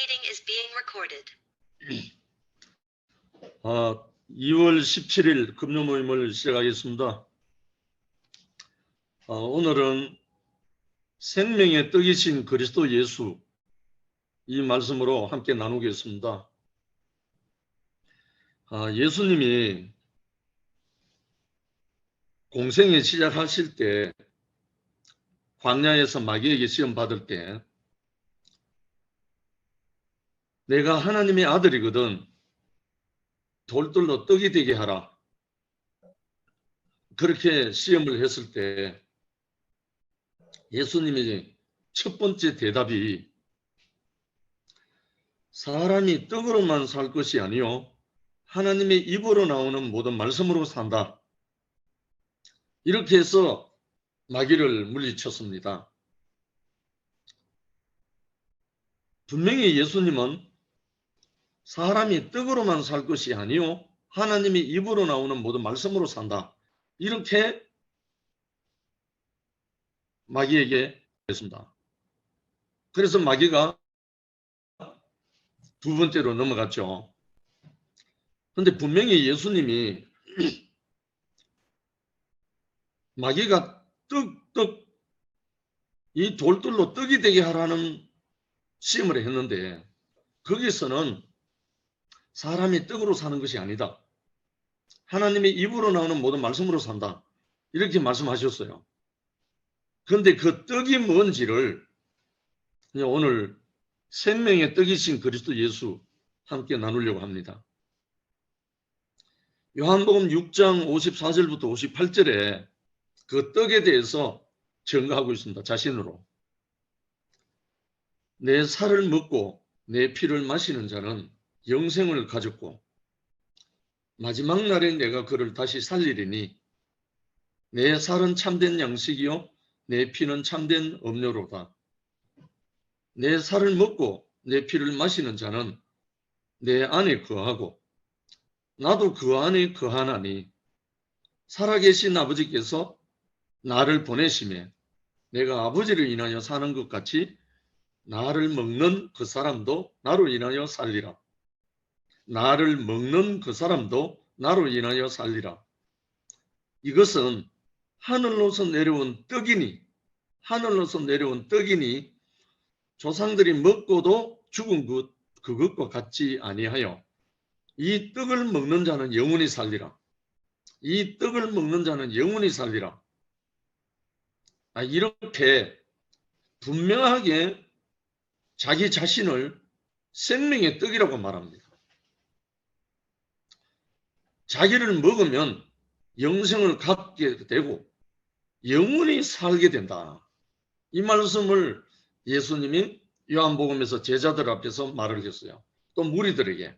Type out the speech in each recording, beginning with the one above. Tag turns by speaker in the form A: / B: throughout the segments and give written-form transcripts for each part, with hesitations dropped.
A: meeting is being recorded.
B: 2월 17일 금요 모임을 시작하겠습니다. 오늘은 생명의 떡이신 그리스도 예수 이 말씀으로 함께 나누겠습니다. 예수님이 공생에 시작하실 때 광야에서 마귀에게 시험 받을 때 내가 하나님의 아들이거든 돌들로 떡이 되게 하라. 그렇게 시험을 했을 때 예수님의 첫 번째 대답이 사람이 떡으로만 살 것이 아니요 하나님의 입으로 나오는 모든 말씀으로 산다. 이렇게 해서 마귀를 물리쳤습니다. 분명히 예수님은 사람이 떡으로만 살 것이 아니요 하나님의 입으로 나오는 모든 말씀으로 산다. 이렇게 마귀에게 했습니다. 그래서 마귀가 두 번째로 넘어갔죠. 그런데 분명히 예수님이 마귀가 이 돌들로 떡이 되게 하라는 시험을 했는데 거기서는 사람이 떡으로 사는 것이 아니다. 하나님의 입으로 나오는 모든 말씀으로 산다. 이렇게 말씀하셨어요. 그런데 그 떡이 뭔지를 오늘 생명의 떡이신 그리스도 예수 함께 나누려고 합니다. 요한복음 6장 54절부터 58절에 그 떡에 대해서 증거하고 있습니다. 자신으로. 내 살을 먹고 내 피를 마시는 자는 영생을 가졌고 마지막 날에 내가 그를 다시 살리리니 내 살은 참된 양식이요 내 피는 참된 음료로다. 내 살을 먹고 내 피를 마시는 자는 내 안에 거하고 나도 그 안에 거하나니 살아계신 아버지께서 나를 보내심에 내가 아버지를 인하여 사는 것 같이 나를 먹는 그 사람도 나로 인하여 살리라. 나를 먹는 그 사람도 나로 인하여 살리라. 이것은 하늘로서 내려온 떡이니 조상들이 먹고도 죽은 그것과 같지 아니하여 이 떡을 먹는 자는 영원히 살리라. 이 떡을 먹는 자는 영원히 살리라. 이렇게 분명하게 자기 자신을 생명의 떡이라고 말합니다. 자기를 먹으면 영생을 갖게 되고 영원히 살게 된다. 이 말씀을 예수님이 요한복음에서 제자들 앞에서 말을 했어요. 또 무리들에게.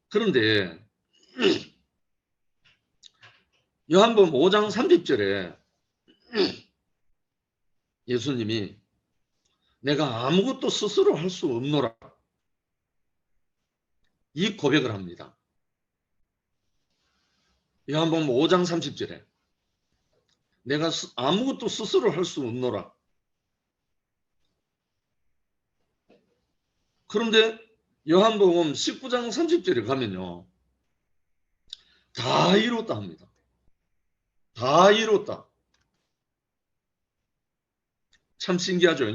B: 그런데 요한복음 5장 30절에 예수님이 내가 아무것도 스스로 할 수 없노라. 이 고백을 합니다. 요한복음 5장 30절에 내가 아무것도 스스로 할 수 없노라. 그런데 요한복음 19장 30절에 가면요. 다 이뤘다 합니다. 다 이뤘다. 참 신기하죠.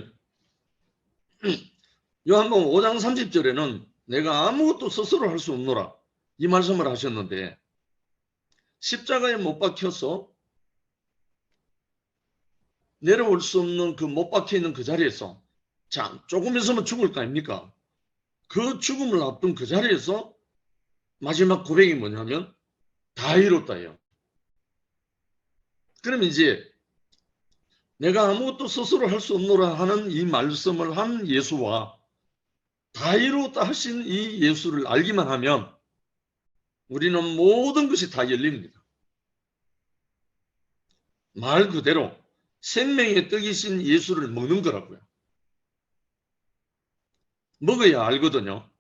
B: 요한복음 5장 30절에는 내가 아무것도 스스로 할 수 없노라. 이 말씀을 하셨는데 십자가에 못 박혀서 내려올 수 없는 그 못 박혀 있는 그 자리에서 조금 있으면 죽을 거 아닙니까? 그 죽음을 앞둔 그 자리에서 마지막 고백이 뭐냐면 다 이뤘다예요. 그럼 이제 내가 아무것도 스스로 할 수 없노라 하는 이 말씀을 한 예수와 다 이뤘다 하신 이 예수를 알기만 하면 우리는 모든 것이 다 열립니다. 말 그대로 생명의 떡이신 예수를 먹는 거라고요. 먹어야 알거든요.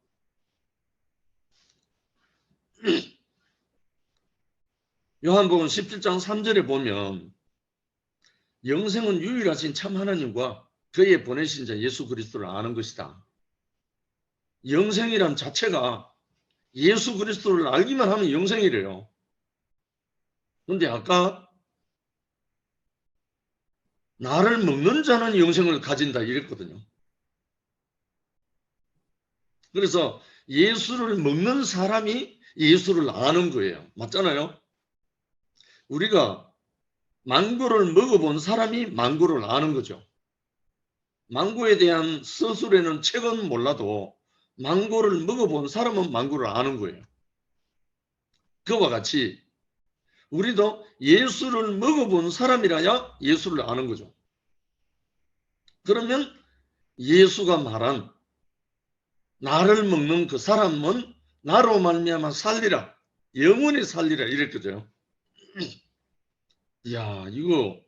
B: 요한복음 17장 3절에 보면 영생은 유일하신 참 하나님과 그의 보내신 자 예수 그리스도를 아는 것이다. 영생이란 자체가 예수 그리스도를 알기만 하면 영생이래요. 근데 아까 나를 먹는 자는 영생을 가진다 이랬거든요. 그래서 예수를 먹는 사람이 예수를 아는 거예요. 맞잖아요? 우리가 망고를 먹어본 사람이 망고를 아는 거죠. 망고에 대한 서술에는 책은 몰라도 망고를 먹어본 사람은 망고를 아는 거예요. 그와 같이 우리도 예수를 먹어본 사람이라야 예수를 아는 거죠. 그러면 예수가 말한 나를 먹는 그 사람은 나로 말미암아 살리라, 영원히 살리라 이랬거든요. 이야, 이거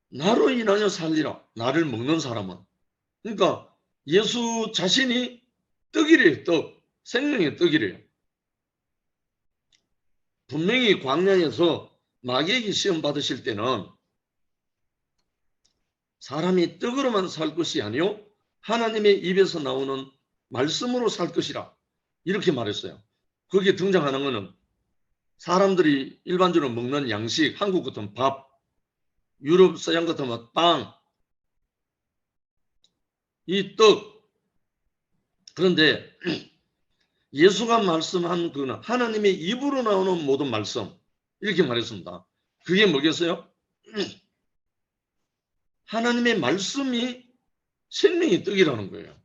B: 나로 인하여 살리라, 나를 먹는 사람은. 그러니까 예수 자신이 떡이래요. 떡, 생명의 떡이래요. 분명히 광야에서 마귀에게 시험 받으실 때는 사람이 떡으로만 살 것이 아니요 하나님의 입에서 나오는 말씀으로 살 것이라 이렇게 말했어요. 거기에 등장하는 것은 사람들이 일반적으로 먹는 양식, 한국 같은 밥, 유럽 서양 같으면 빵, 이 떡. 그런데 예수가 말씀한 그는 하나님의 입으로 나오는 모든 말씀 이렇게 말했습니다. 그게 뭐겠어요? 하나님의 말씀이 생명의 떡이라는 거예요.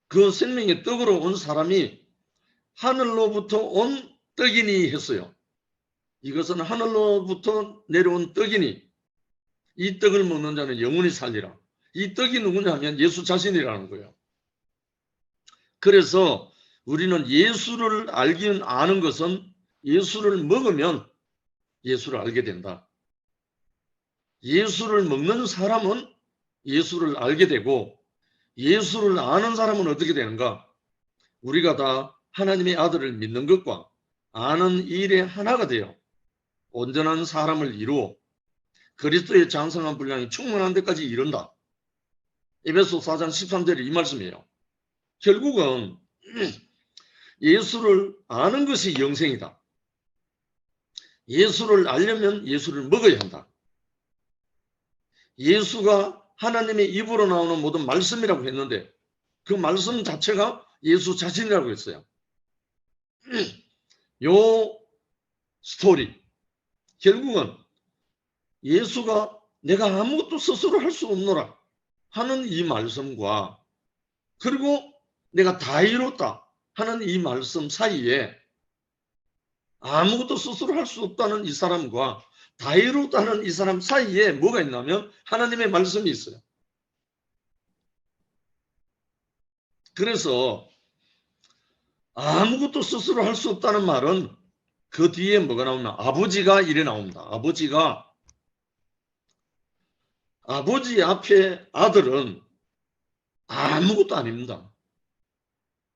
B: 그 생명의 떡으로 온 사람이 하늘로부터 온 떡이니 했어요. 이것은 하늘로부터 내려온 떡이니 이 떡을 먹는 자는 영원히 살리라. 이 떡이 누구냐 하면 예수 자신이라는 거예요. 그래서 우리는 예수를 알긴 아는 것은 예수를 먹으면 예수를 알게 된다. 예수를 먹는 사람은 예수를 알게 되고 예수를 아는 사람은 어떻게 되는가? 우리가 다 하나님의 아들을 믿는 것과 아는 일의 하나가 되어 온전한 사람을 이루어 그리스도의 장성한 분량이 충만한 데까지 이른다. 에베소 4장 13절이 이 말씀이에요. 결국은 예수를 아는 것이 영생이다. 예수를 알려면 예수를 먹어야 한다. 예수가 하나님의 입으로 나오는 모든 말씀이라고 했는데 그 말씀 자체가 예수 자신이라고 했어요. 요 스토리 결국은 예수가 내가 아무것도 스스로 할 수 없노라 하는 이 말씀과 그리고 내가 다 이뤘다 하는 이 말씀 사이에 아무것도 스스로 할 수 없다는 이 사람과 다 이뤘다는 이 사람 사이에 뭐가 있냐면 하나님의 말씀이 있어요. 그래서 아무것도 스스로 할 수 없다는 말은 그 뒤에 뭐가 나오나 아버지가 이래 나옵니다. 아버지 앞에 아들은 아무것도 아닙니다.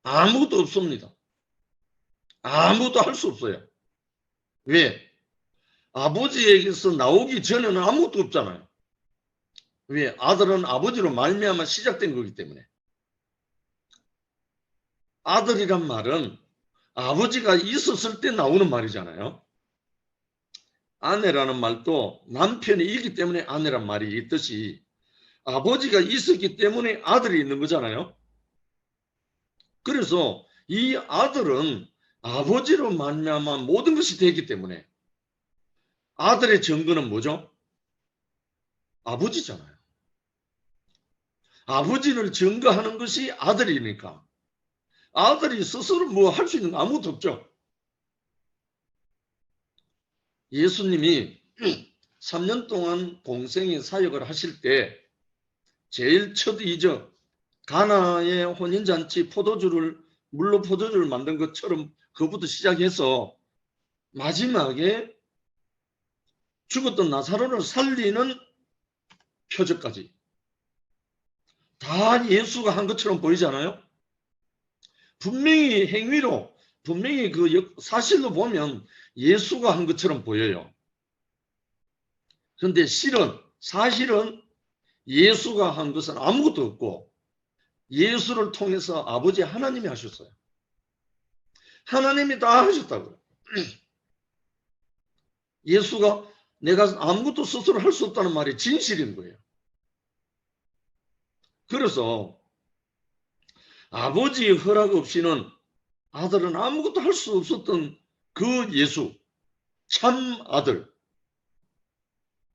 B: 아무것도 없습니다. 아무것도 할 수 없어요. 왜? 아버지에게서 나오기 전에는 아무것도 없잖아요. 왜? 아들은 아버지로 말미암아 시작된 거기 때문에. 아들이란 말은 아버지가 있었을 때 나오는 말이잖아요. 아내라는 말도 남편이 있기 때문에 아내란 말이 있듯이 아버지가 있었기 때문에 아들이 있는 거잖아요. 그래서 이 아들은 아버지로 말미암아 모든 것이 되기 때문에 아들의 증거는 뭐죠? 아버지잖아요. 아버지를 증거하는 것이 아들이니까 아들이 스스로 뭐 할 수 있는 거 아무것도 없죠. 예수님이 3년 동안 공생의 사역을 하실 때 제일 첫 이적 가나의 혼인잔치 물로 포도주를 만든 것처럼 그것부터 시작해서 마지막에 죽었던 나사로를 살리는 표적까지 다 예수가 한 것처럼 보이잖아요. 분명히 행위로 분명히 그 사실로 보면 예수가 한 것처럼 보여요. 그런데 사실은 예수가 한 것은 아무것도 없고 예수를 통해서 아버지 하나님이 하셨어요. 하나님이 다 하셨다고요. 예수가 내가 아무것도 스스로 할 수 없다는 말이 진실인 거예요. 그래서 아버지의 허락 없이는 아들은 아무것도 할 수 없었던 그 예수, 참 아들,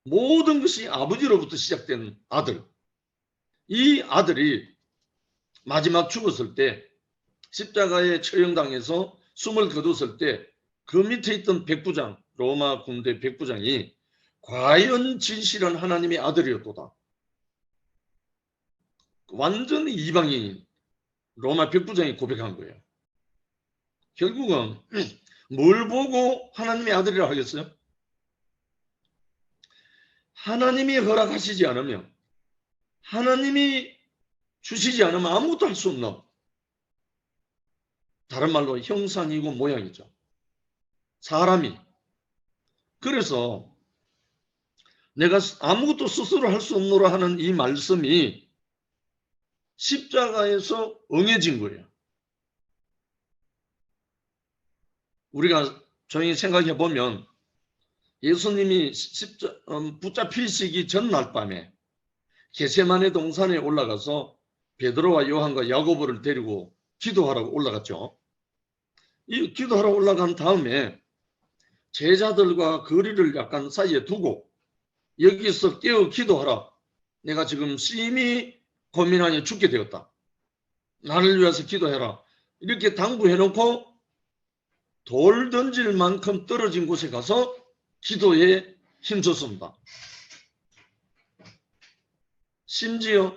B: 모든 것이 아버지로부터 시작된 아들, 이 아들이 마지막 죽었을 때 십자가에 처형당해서 숨을 거뒀을 때 그 밑에 있던 백부장, 로마 군대 백부장이 과연 진실한 하나님의 아들이었도다. 완전히 이방인인 로마 백부장이 고백한 거예요. 결국은 뭘 보고 하나님의 아들이라고 하겠어요? 하나님이 허락하시지 않으면, 하나님이 주시지 않으면 아무것도 할 수 없는, 다른 말로 형상이고 모양이죠. 사람이. 그래서 내가 아무것도 스스로 할 수 없노라 하는 이 말씀이 십자가에서 응해진 거예요. 우리가 조용히 생각해 보면 예수님이 붙잡히시기 전날 밤에 겟세마네 동산에 올라가서 베드로와 요한과 야고보를 데리고 기도하라고 올라갔죠. 이 기도하러 올라간 다음에 제자들과 거리를 약간 사이에 두고 여기서 깨어 기도하라. 내가 지금 심히 고민하니 죽게 되었다. 나를 위해서 기도해라. 이렇게 당부해놓고 돌 던질 만큼 떨어진 곳에 가서 기도에 힘줬습니다. 심지어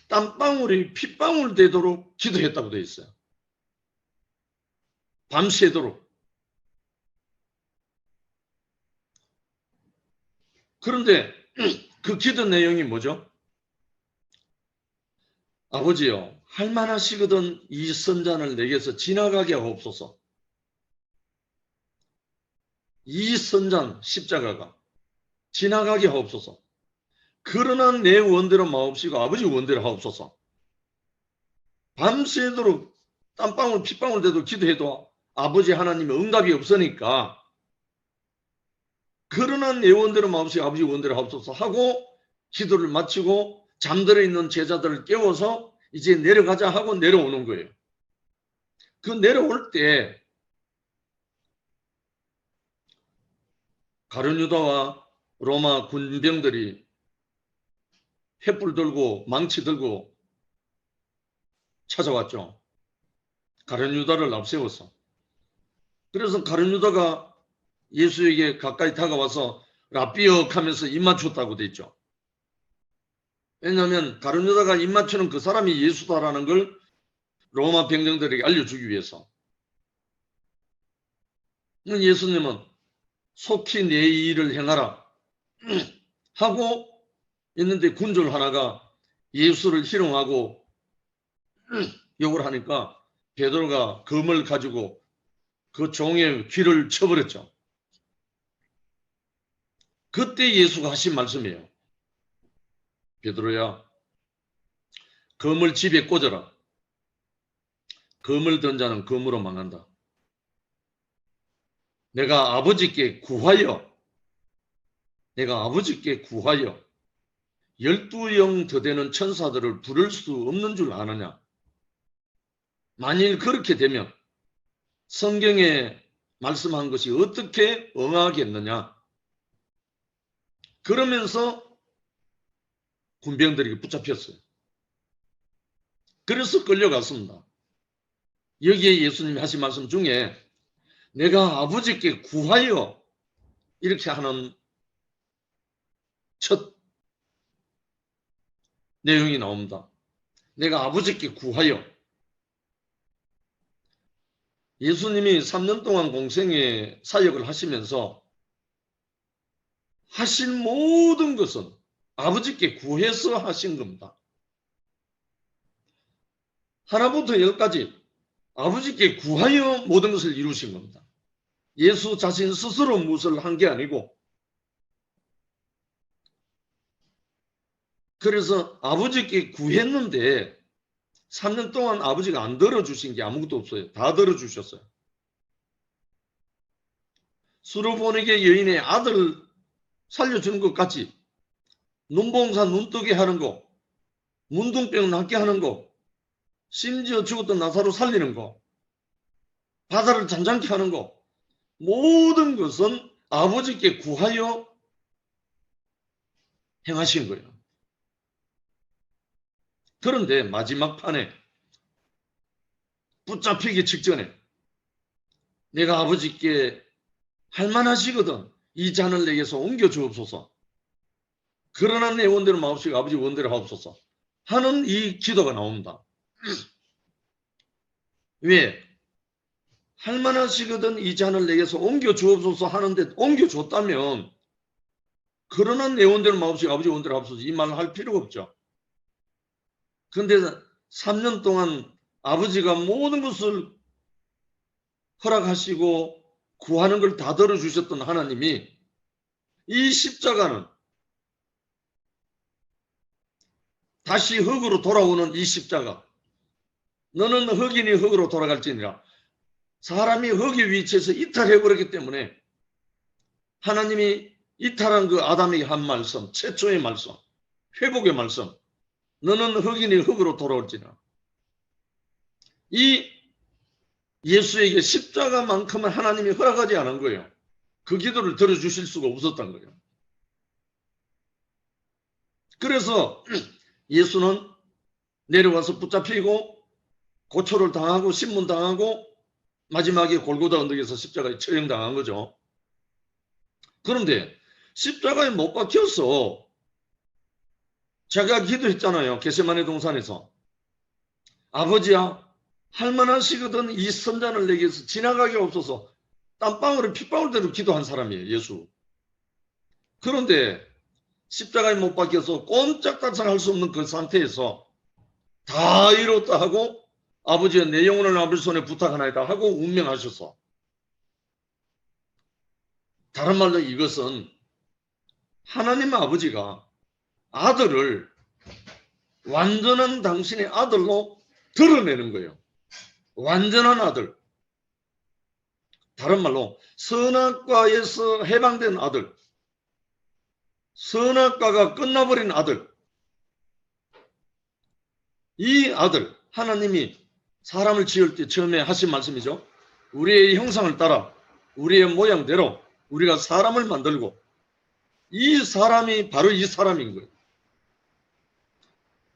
B: 땀방울이 핏방울 되도록 기도했다고 되어 있어요. 밤새도록. 그런데 그 기도 내용이 뭐죠? 아버지요, 할만하시거든 이 선잔을 내게서 지나가게 하옵소서. 이 선잔 십자가가 지나가게 하옵소서. 그러나 내 원대로 마옵시고 아버지 원대로 하옵소서. 밤새도록 땀방울 핏방울 돼도 기도해도 아버지 하나님의 응답이 없으니까 그러나 내 원대로 마옵시고 아버지 원대로 하옵소서 하고 기도를 마치고 잠들어 있는 제자들을 깨워서 이제 내려가자 하고 내려오는 거예요. 그 내려올 때 가룟 유다와 로마 군병들이 횃불 들고 망치 들고 찾아왔죠. 가룟 유다를 앞세워서. 그래서 가룟 유다가 예수에게 가까이 다가와서 라삐어 하면서 입 맞췄다고 돼 있죠. 왜냐하면 가룟 유다가 입 맞추는 그 사람이 예수다라는 걸 로마 병정들에게 알려주기 위해서. 예수님은 속히 내 일을 행하라 하고 있는데 군졸 하나가 예수를 희롱하고 욕을 하니까 베드로가 검을 가지고 그 종의 귀를 쳐버렸죠. 그때 예수가 하신 말씀이에요. 베드로야, 검을 집에 꽂아라. 검을 든 자는 검으로 망한다. 내가 아버지께 구하여 12영 더 되는 천사들을 부를 수 없는 줄 아느냐? 만일 그렇게 되면 성경에 말씀한 것이 어떻게 응하겠느냐? 그러면서 군병들에게 붙잡혔어요. 그래서 끌려갔습니다. 여기에 예수님이 하신 말씀 중에 내가 아버지께 구하여 이렇게 하는 첫 내용이 나옵니다. 내가 아버지께 구하여. 예수님이 3년 동안 공생의 사역을 하시면서 하신 모든 것은 아버지께 구해서 하신 겁니다. 하나부터 열까지 아버지께 구하여 모든 것을 이루신 겁니다. 예수 자신 스스로 무엇을 한 게 아니고 그래서 아버지께 구했는데 3년 동안 아버지가 안 들어주신 게 아무것도 없어요. 다 들어주셨어요. 수르보니게 여인의 아들 살려주는 것 같이 눈봉사 눈뜨게 하는 거, 문둥병 낫게 하는 거, 심지어 죽었던 나사로 살리는 거, 바다를 잠잠케 하는 거, 모든 것은 아버지께 구하여 행하신 거예요. 그런데 마지막 판에 붙잡히기 직전에 내가 아버지께 할만하시거든 이 잔을 내게서 옮겨 주옵소서. 그러나 내 원대로 마옵시고 아버지 원대로 하옵소서 하는 이 기도가 나옵니다. 왜? 할만하시거든 이 잔을 내게서 옮겨 주옵소서 하는데 옮겨 줬다면 그러나 내 원대로 마옵시고 아버지 원대로 하옵소서 이 말을 할 필요가 없죠. 그런데 3년 동안 아버지가 모든 것을 허락하시고 구하는 걸 다 들어주셨던 하나님이 이 십자가는 다시 흙으로 돌아오는 이 십자가, 너는 흙이니 흙으로 돌아갈지니라. 사람이 흙의 위치에서 이탈해버렸기 때문에 하나님이 이탈한 그 아담에게 한 말씀, 최초의 말씀, 회복의 말씀, 너는 흙이니 흙으로 돌아올지니라. 이 예수에게 십자가만큼은 하나님이 허락하지 않은 거예요. 그 기도를 들어주실 수가 없었던 거예요. 그래서 예수는 내려와서 붙잡히고 고초를 당하고 신문당하고 마지막에 골고다 언덕에서 십자가에 처형당한 거죠. 그런데 십자가에 못 박혀서 제가 기도했잖아요. 겟세마네 동산에서. 아버지야 할만하시거든 이 선잔을 내게서 지나가게 없어서 땀방울을 핏방울대로 기도한 사람이에요. 예수. 그런데 십자가에 못 박혀서 꼼짝달싹 할 수 없는 그 상태에서 다 이뤘다 하고 아버지야 내 영혼을 아버지 손에 부탁하나이다 하고 운명하셔서, 다른 말로 이것은 하나님 아버지가 아들을 완전한 당신의 아들로 드러내는 거예요. 완전한 아들. 다른 말로 선악과에서 해방된 아들, 선악과가 끝나버린 아들. 이 아들, 하나님이 사람을 지을 때 처음에 하신 말씀이죠. 우리의 형상을 따라 우리의 모양대로 우리가 사람을 만들고, 이 사람이 바로 이 사람인 거예요.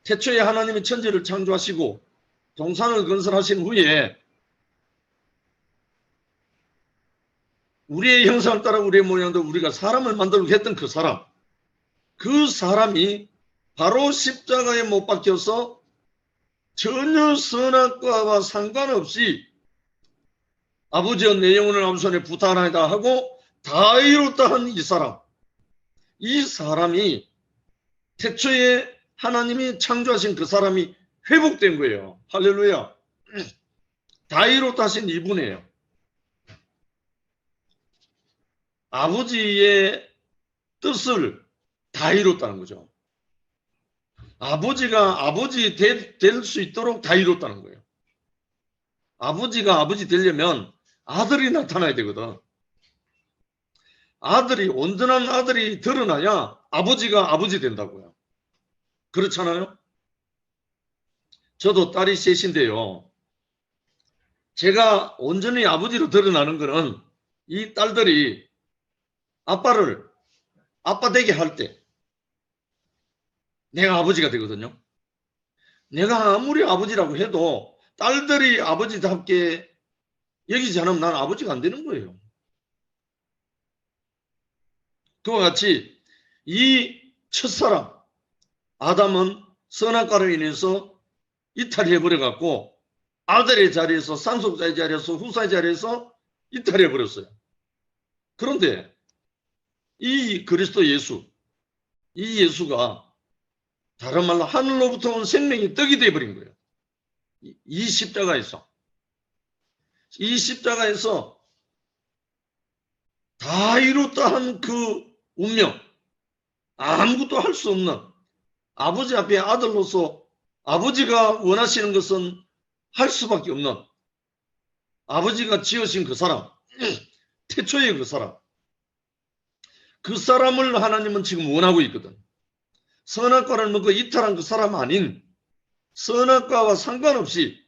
B: 태초에 하나님이 천지를 창조하시고 동산을 건설하신 후에 우리의 형상을 따라 우리의 모양대로 우리가 사람을 만들고 했던 그 사람, 그 사람이 바로 십자가에 못 박혀서 전혀 선악과와 상관없이 아버지여 내 영혼을 아버지 손에 부탁하나이다 하고 다 이뤘다 한 이 사람, 이 사람이 태초에 하나님이 창조하신 그 사람이 회복된 거예요. 할렐루야. 다 이뤘다 하신 이분이에요. 아버지의 뜻을 다 이뤘다는 거죠. 아버지가 아버지 될 수 있도록 다 이뤘다는 거예요. 아버지가 아버지 되려면 아들이 나타나야 되거든. 아들이, 온전한 아들이 드러나야 아버지가 아버지 된다고요. 그렇잖아요? 저도 딸이 셋인데요. 제가 온전히 아버지로 드러나는 거는 이 딸들이 아빠를 아빠 되게 할 때 내가 아버지가 되거든요. 내가 아무리 아버지라고 해도 딸들이 아버지답게 여기지 않으면 난 아버지가 안 되는 거예요. 그와 같이 이 첫사람 아담은 선악과로 인해서 이탈해버려갖고 아들의 자리에서, 상속자의 자리에서, 후사의 자리에서 이탈해버렸어요. 그런데 이 그리스도 예수, 이 예수가 다른 말로 하늘로부터 온 생명이 떡이 되어버린 거예요. 이 십자가에서. 이 십자가에서 다 이뤘다 한 그 운명, 아무것도 할 수 없는, 아버지 앞에 아들로서 아버지가 원하시는 것은 할 수밖에 없는 아버지가 지으신 그 사람, 태초의 그 사람, 그 사람을 하나님은 지금 원하고 있거든. 선악과를 먹고 이탈한 그 사람 아닌 선악과와 상관없이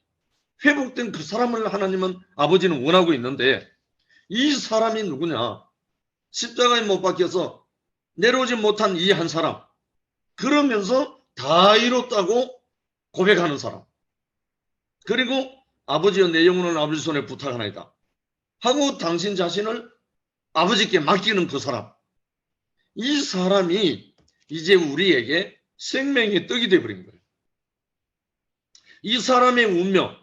B: 회복된 그 사람을 하나님은 아버지는 원하고 있는데 이 사람이 누구냐? 십자가에 못 박혀서 내려오지 못한 이 한 사람, 그러면서 다 이뤘다고 고백하는 사람, 그리고 아버지여 내 영혼을 아버지 손에 부탁하나이다 하고 당신 자신을 아버지께 맡기는 그 사람, 이 사람이 이제 우리에게 생명의 떡이 되어버린 거예요. 이 사람의 운명,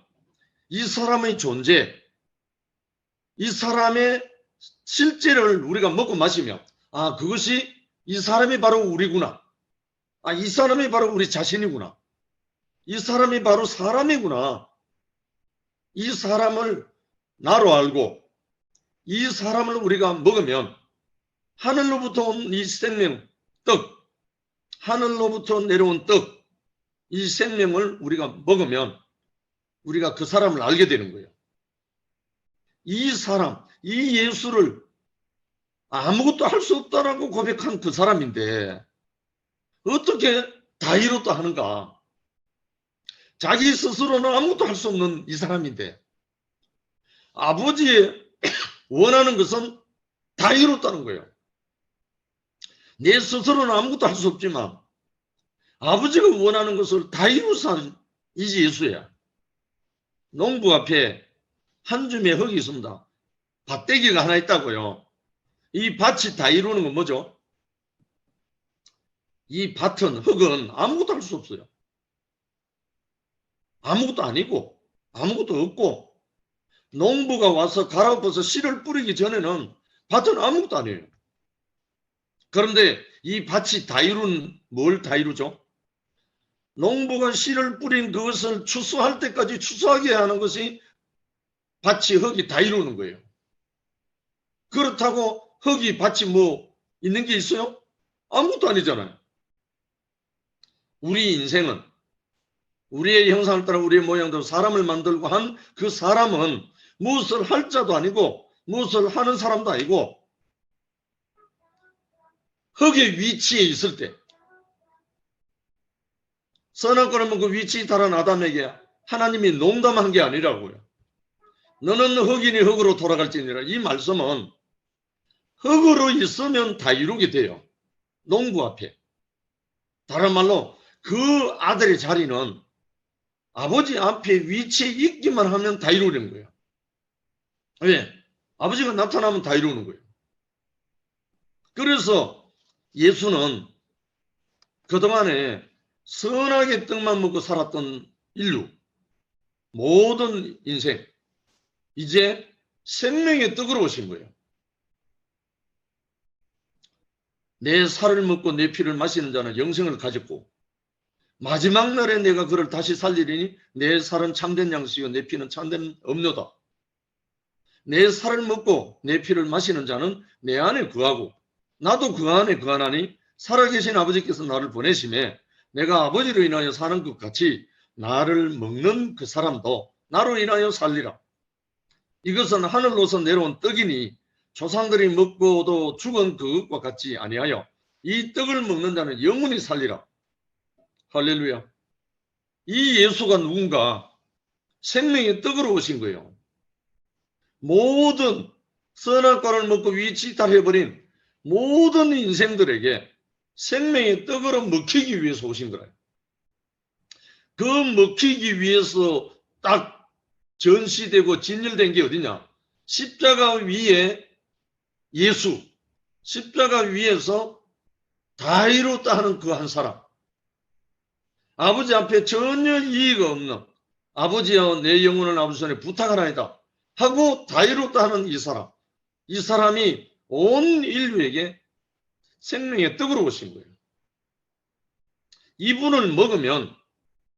B: 이 사람의 존재, 이 사람의 실제를 우리가 먹고 마시며 아, 그것이 이 사람이 바로 우리구나. 아, 이 사람이 바로 우리 자신이구나. 이 사람이 바로 사람이구나. 이 사람을 나로 알고 이 사람을 우리가 먹으면 하늘로부터 온 이 생명, 떡, 하늘로부터 내려온 떡, 이 생명을 우리가 먹으면 우리가 그 사람을 알게 되는 거예요. 이 사람, 이 예수를 아무것도 할 수 없다라고 고백한 그 사람인데 어떻게 다 이뤘다 하는가? 자기 스스로는 아무것도 할 수 없는 이 사람인데 아버지의 원하는 것은 다 이뤘다는 거예요. 내 스스로는 아무것도 할 수 없지만 아버지가 원하는 것을 다 이루사 이제 예수야. 농부 앞에 한 줌의 흙이 있습니다. 밭대기가 하나 있다고요. 이 밭이 다 이루는 건 뭐죠? 이 밭은, 흙은 아무것도 할 수 없어요. 아무것도 아니고 아무것도 없고 농부가 와서 갈아엎어서 씨를 뿌리기 전에는 밭은 아무것도 아니에요. 그런데 이 밭이 다 이룬 뭘 다 이루죠? 농부가 씨를 뿌린 그것을 추수할 때까지 추수하게 하는 것이 밭이 흙이 다 이루는 거예요. 그렇다고 흙이 밭이 뭐 있는 게 있어요? 아무것도 아니잖아요. 우리 인생은 우리의 형상을 따라 우리의 모양대로 사람을 만들고 한 그 사람은 무엇을 할 자도 아니고 무엇을 하는 사람도 아니고 흙의 위치에 있을 때 선악과를 먹고 위치에 달한 아담에게 하나님이 농담한 게 아니라고요. 너는 흙이니 흙으로 돌아갈지니라. 이 말씀은 흙으로 있으면 다 이루게 돼요. 농부 앞에. 다른 말로 그 아들의 자리는 아버지 앞에 위치에 있기만 하면 다 이루는 거예요. 왜? 아버지가 나타나면 다 이루는 거예요. 그래서 예수는 그동안에 선하게 떡만 먹고 살았던 인류, 모든 인생, 이제 생명의 떡으로 오신 거예요. 내 살을 먹고 내 피를 마시는 자는 영생을 가졌고 마지막 날에 내가 그를 다시 살리리니 내 살은 참된 양식이요 내 피는 참된 음료다. 내 살을 먹고 내 피를 마시는 자는 내 안에 거하고 나도 그 안에 거하나니 살아계신 아버지께서 나를 보내심에 내가 아버지로 인하여 사는 것 같이 나를 먹는 그 사람도 나로 인하여 살리라. 이것은 하늘로서 내려온 떡이니 조상들이 먹고도 죽은 그것과 같지 아니하여 이 떡을 먹는 자는 영원히 살리라. 할렐루야. 이 예수가 누군가? 생명의 떡으로 오신 거예요. 모든 선악과를 먹고 위치이탈해버린 모든 인생들에게 생명의 떡으로 먹히기 위해서 오신 거예요. 그 먹히기 위해서 딱 전시되고 진열된 게 어디냐? 십자가 위에 예수, 십자가 위에서 다 이뤘다 하는 그 한 사람. 아버지 앞에 전혀 이의가 없는 아버지여 내 영혼을 아버지 손에 부탁하나이다 하고 다 이뤘다 하는 이 사람. 이 사람이 온 인류에게 생명의 떡으로 오신 거예요. 이분을 먹으면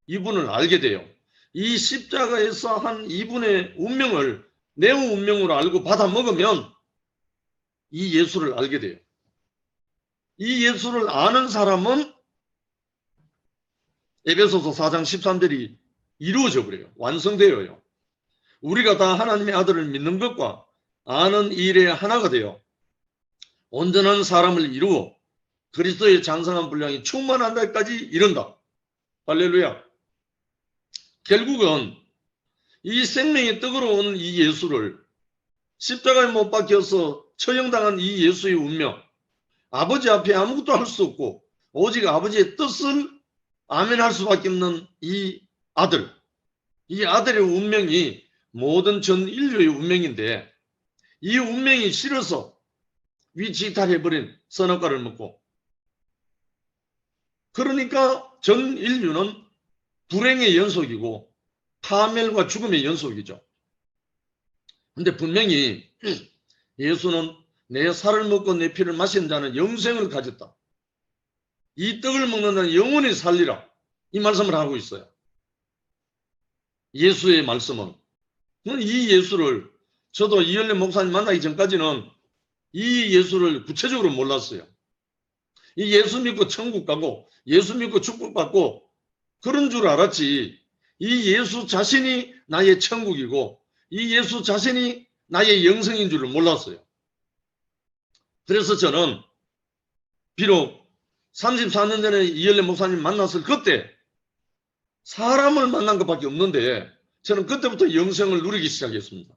B: 이분을 알게 돼요. 이 십자가에서 한 이분의 운명을 내 운명으로 알고 받아 먹으면 이 예수를 알게 돼요. 이 예수를 아는 사람은 에베소서 4장 13절이 이루어져 버려요. 완성되어요. 우리가 다 하나님의 아들을 믿는 것과 아는 일에 하나가 되어 온전한 사람을 이루어 그리스도의 장성한 분량이 충만한 데까지 이른다. 할렐루야. 결국은 이 생명의 떡으로 온 이 예수를 십자가에 못 박혀서 처형당한 이 예수의 운명, 아버지 앞에 아무것도 할 수 없고 오직 아버지의 뜻을 아멘할 수밖에 없는 이 아들, 이 아들의 운명이 모든 전 인류의 운명인데 이 운명이 싫어서 위치이탈해버린 선악과를 먹고, 그러니까 전 인류는 불행의 연속이고 파멸과 죽음의 연속이죠. 근데 분명히 예수는 내 살을 먹고 내 피를 마시는 자는 영생을 가졌다. 이 떡을 먹는 자는 영원히 살리라. 이 말씀을 하고 있어요. 예수의 말씀은. 이 예수를 저도 이열래 목사님 만나기 전까지는 이 예수를 구체적으로 몰랐어요. 이 예수 믿고 천국 가고 예수 믿고 축복받고 그런 줄 알았지, 이 예수 자신이 나의 천국이고 이 예수 자신이 나의 영생인 줄을 몰랐어요. 그래서 저는 비록 34년 전에 이열래 목사님 만났을 그때 사람을 만난 것밖에 없는데 저는 그때부터 영생을 누리기 시작했습니다.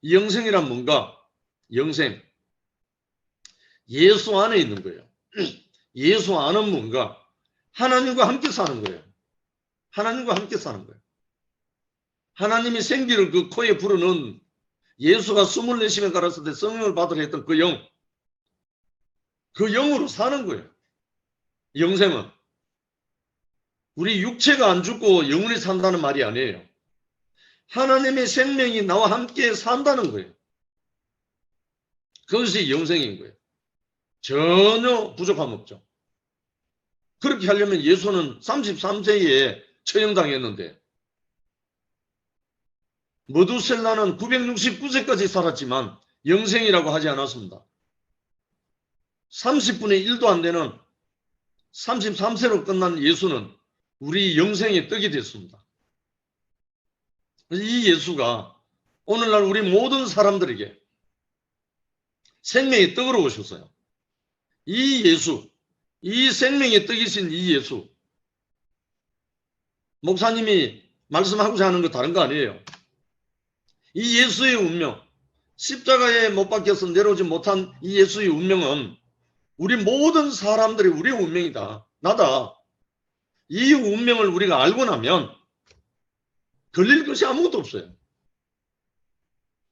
B: 영생이란 뭔가? 영생. 예수 안에 있는 거예요. 예수 안은 뭔가? 하나님과 함께 사는 거예요. 하나님과 함께 사는 거예요. 하나님이 생기를 그 코에 부르는 예수가 24시간 갈았을 때 성령을 받으려 했던 그 영, 그 영으로 사는 거예요. 영생은. 우리 육체가 안 죽고 영원히 산다는 말이 아니에요. 하나님의 생명이 나와 함께 산다는 거예요. 그것이 영생인 거예요. 전혀 부족함 없죠. 그렇게 하려면 예수는 33세에 처형당했는데 머두셀라는 969세까지 살았지만 영생이라고 하지 않았습니다. 30분의 1도 안 되는 33세로 끝난 예수는 우리 영생의 떡이 됐습니다. 이 예수가 오늘날 우리 모든 사람들에게 생명의 떡으로 오셨어요. 이 예수, 이 생명의 떡이신 이 예수, 목사님이 말씀하고자 하는 거 다른 거 아니에요. 이 예수의 운명, 십자가에 못 박혀서 내려오지 못한 이 예수의 운명은 우리 모든 사람들이 우리의 운명이다. 나다. 이 운명을 우리가 알고 나면 걸릴 것이 아무것도 없어요.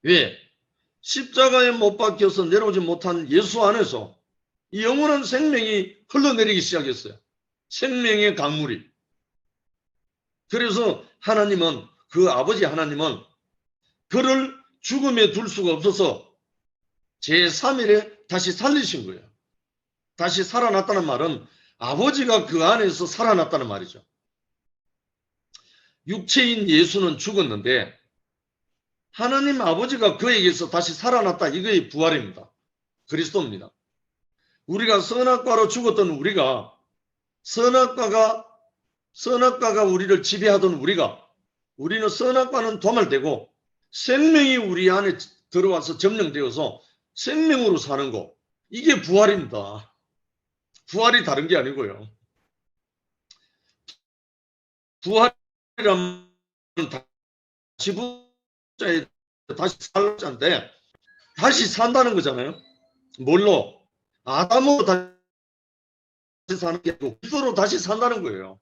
B: 왜? 십자가에 못 박혀서 내려오지 못한 예수 안에서 이 영원한 생명이 흘러내리기 시작했어요. 생명의 강물이. 그래서 하나님은, 그 아버지 하나님은 그를 죽음에 둘 수가 없어서 제3일에 다시 살리신 거예요. 다시 살아났다는 말은 아버지가 그 안에서 살아났다는 말이죠. 육체인 예수는 죽었는데 하나님 아버지가 그에게서 다시 살아났다. 이거의 부활입니다. 그리스도입니다. 우리가 선악과로 죽었던 우리가, 선악과가 우리를 지배하던 우리는 선악과는 도말되고 생명이 우리 안에 들어와서 점령되어서 생명으로 사는 거, 이게 부활입니다. 부활이 다른 게 아니고요. 부활이라면 다시 부자에 다시 살자인데 다시 산다는 거잖아요. 뭘로? 아담으로 다시 사는 게 아니고 그리스도로 다시 산다는 거예요.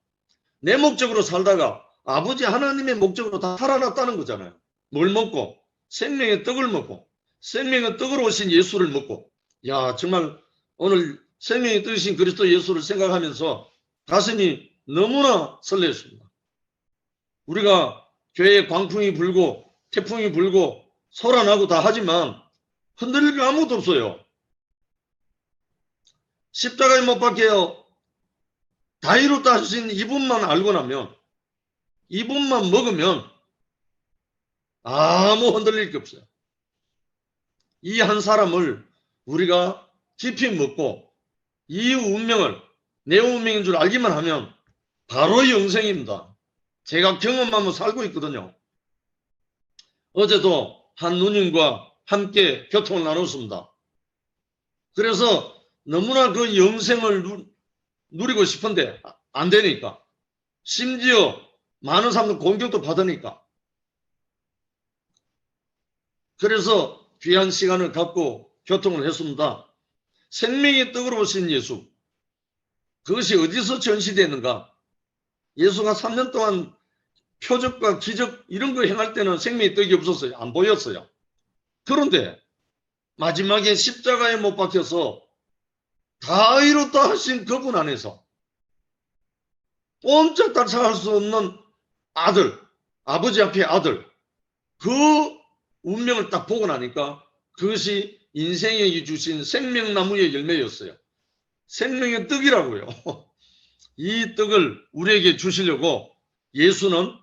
B: 내 목적으로 살다가 아버지 하나님의 목적으로 다 살아났다는 거잖아요. 뭘 먹고? 생명의 떡을 먹고, 생명의 떡으로 오신 예수를 먹고. 야, 정말 오늘 생명의 떡이신 그리스도 예수를 생각하면서 가슴이 너무나 설레었습니다. 우리가 교회에 광풍이 불고 태풍이 불고 소라 나고 다 하지만 흔들릴 게 아무것도 없어요. 십자가에 못 박혀 다 이뤘다 하신 이분만 알고 나면, 이분만 먹으면 아무 흔들릴 게 없어요. 이 한 사람을 우리가 깊이 먹고 이 운명을 내 운명인 줄 알기만 하면 바로 영생입니다. 제가 경험하며 살고 있거든요. 어제도 한 누님과 함께 교통을 나눴습니다. 그래서 너무나 그 영생을 누리고 싶은데 안 되니까, 심지어 많은 사람들 공격도 받으니까, 그래서 귀한 시간을 갖고 교통을 했습니다. 생명의 떡으로 오신 예수, 그것이 어디서 전시되는가? 예수가 3년 동안 표적과 기적 이런 거 행할 때는 생명의 떡이 없었어요. 안 보였어요. 그런데 마지막에 십자가에 못 박혀서 다 이뤘다 하신 그분 안에서 꼼짝 달싹할 수 없는 아들, 아버지 앞에 아들, 그 운명을 딱 보고 나니까 그것이 인생에게 주신 생명나무의 열매였어요. 생명의 떡이라고요. 이 떡을 우리에게 주시려고 예수는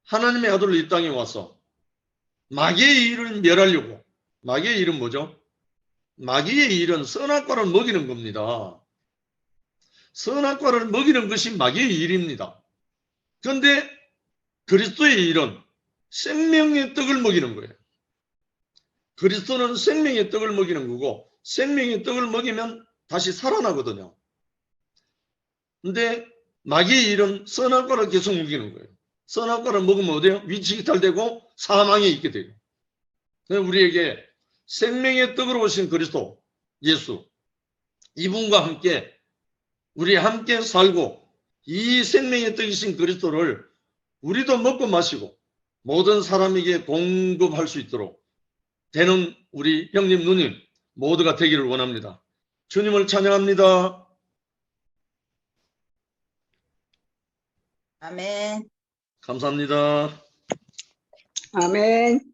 B: 하나님의 아들로 이 땅에 와서 마귀의 일을 멸하려고. 마귀의 일은 뭐죠? 마귀의 일은 선악과를 먹이는 겁니다. 선악과를 먹이는 것이 마귀의 일입니다. 그런데 그리스도의 일은 생명의 떡을 먹이는 거예요. 그리스도는 생명의 떡을 먹이는 거고, 생명의 떡을 먹이면 다시 살아나거든요. 근데 마귀의 일은 선악과를 계속 먹이는 거예요. 선악과를 먹으면 어때요? 위치이탈되고 사망에 있게 돼요. 우리에게 생명의 떡으로 오신 그리스도 예수, 이분과 함께 우리 함께 살고 이 생명의 떡이신 그리스도를 우리도 먹고 마시고 모든 사람에게 공급할 수 있도록 되는 우리 형님 누님 모두가 되기를 원합니다. 주님을 찬양합니다.
A: 아멘.
B: 감사합니다.
C: 아멘.